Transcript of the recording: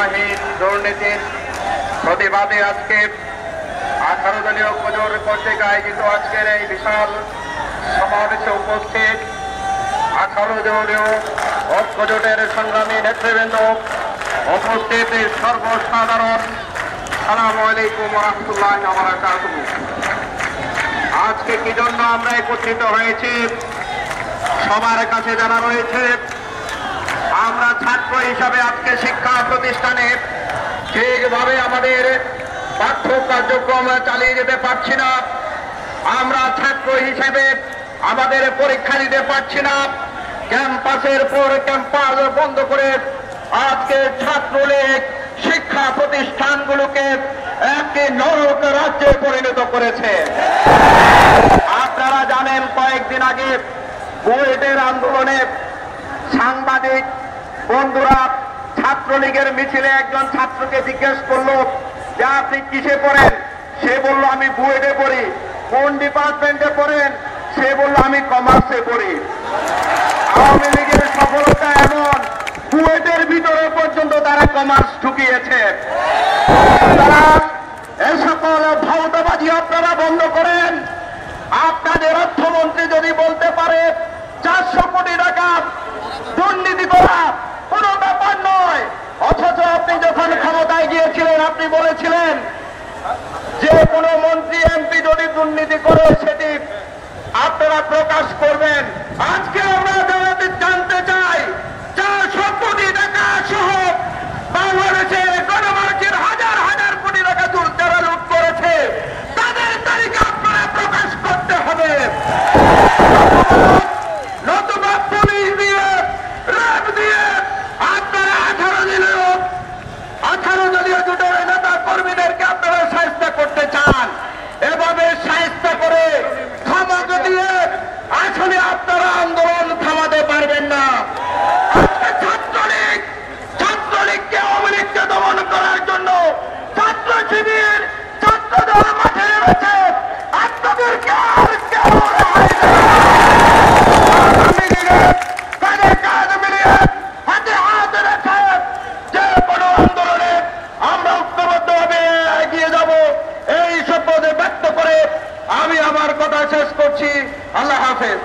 বিচারহীন দুর্নীতির প্রতিবাদে আজকে 18 দলীয় ঐক্যজোট কর্তৃক আয়োজিত আজকের এই বিশাল সমাবেশে উপস্থিত 18 দলীয় ঐক্যজোটের সংগ্রামী নেতৃবৃন্দ, উপস্থিত সর্বসাধারণ, আসসালামু আলাইকুম ওয়া রাহমাতুল্লাহি ওয়া বারাকাতুহু। আজকে কি জন্য আমরা একত্রিত হয়েছি সবার কাছে জানা রয়েছে। আমরা ছাত্র হিসাবে আজকে শিক্ষা প্রতিষ্ঠানে ঠিকভাবে আমাদের পাঠ্য কার্যক্রম চালিয়ে যেতে পারছি না। আমরা ছাত্র হিসেবে আমাদের পরীক্ষা দিতে পারছি না। ক্যাম্পাসের পর ক্যাম্পাস বন্ধ করে আজকে ছাত্রলীগ শিক্ষা প্রতিষ্ঠানগুলোকে একটি নরক রাজ্যে পরিণত করেছে। আপনারা জানেন, কয়েকদিন আগে বুয়েটের আন্দোলনে সাংবাদিক বন্ধুরা ছাত্রলীগের মিছিলে একজন ছাত্রকে জিজ্ঞেস করলো যে আপনি কিসে পড়েন? সে বলল আমি বুয়েটে পড়ি। কোন ডিপার্টমেন্টে পড়েন? সে বলল আমি কমার্সে পড়ি। আওয়ামী লীগের সফলতা এমন, বুয়েটের ভিতরে পর্যন্ত তারা কমার্স ঢুকিয়েছে। তারা এ সকল ভাওতাবাজি আপনারা বন্ধ করেন। আপনাদের অর্থমন্ত্রী যদি বলতে পারে 400 কোটি টাকা দুর্নীতি করা কোনো ব্যাপার নয়, অথচ আপনি যখন ক্ষমতায় গিয়েছিলেন আপনি বলেছিলেন যে কোনো মন্ত্রী এমপি যদি দুর্নীতি করে সেটি আপনারা প্রকাশ করবেন। আজকে আমরা জানতে চাই 400 কোটি টাকা সহ বাংলাদেশের গণমানুষের হাজার হাজার কোটি টাকা যারা লুট করেছে তাদের তালিকা আপনারা প্রকাশ করতে হবে। নতুবা পুলিশ দিয়ে র্যাব দিয়ে আপনারা 18 দলীয় জোটের নেতা কর্মীদেরকে আপনারা শায়েস্ত করতে চান। এভাবে শায়েস্ত করে ধমক দিয়ে আসলে আপনারা আন্দোলন থামাতে পারবেন না। আজকে ছাত্রলীগকে আওয়ামী লীগকে দমন করার জন্য ছাত্র শিবির ছাত্রদল মাঠে নেমেছে। আপনাদেরকে আর কেউ রেহাই দেবে না। আওয়ামী লীগের কাঁধে কাঁধ মিলিয়ে হাতে হাত রেখে যে কোনো আন্দোলনে আমরা ঐক্যবদ্ধভাবে এগিয়ে যাব, এই শপথ ব্যক্ত করে আমি আমার কথা শেষ করছি। আল্লাহ হাফেজ।